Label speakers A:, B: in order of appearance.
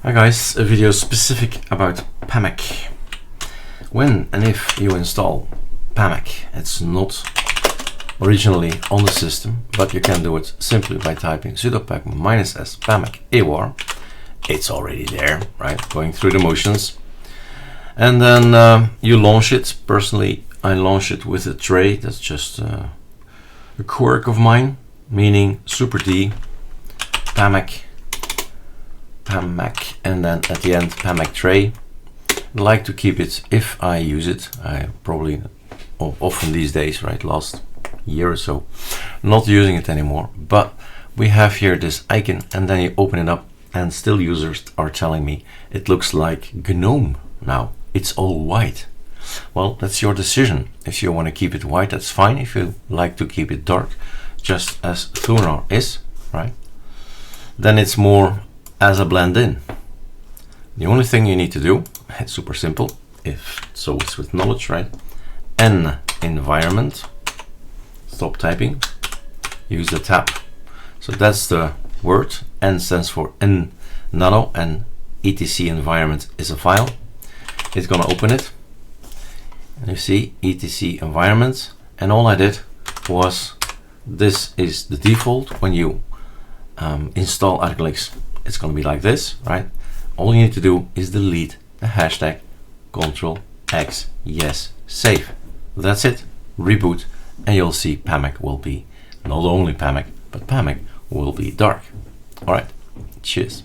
A: Hi guys, a video specific about Pamac. When and if you install Pamac, it's not originally on the system, but you can do it simply by typing sudo pack -s pamac awar. It's already there, right? Going through the motions. And then you launch it. Personally, I launch it with a tray. That's just a quirk of mine, meaning super D, Pamac, and then at the end Pamac tray. I like to keep it if I use it. I probably often these days, right, last year or so, not using it anymore. But we have here this icon, and then you open it up, and still users are telling me it looks like GNOME now. It's all white. Well, that's your decision. If you want to keep it white, that's fine. If you like to keep it dark, just as Thunar is, right, then it's more as a blend-in. The only thing you need to do, it's super simple, if so it's with knowledge, right? nenvironment, stop typing, use the tab. So that's the word. N stands for nano, and etc environment is a file. It's gonna open it, and you see etc environment, and all I did was, this is the default when you install ArcoLinux. It's going to be like this, right? All you need to do is delete the hashtag Ctrl+X, yes, save. That's it. Reboot, and you'll see Pamac will be not only Pamac, but Pamac will be dark. All right, cheers.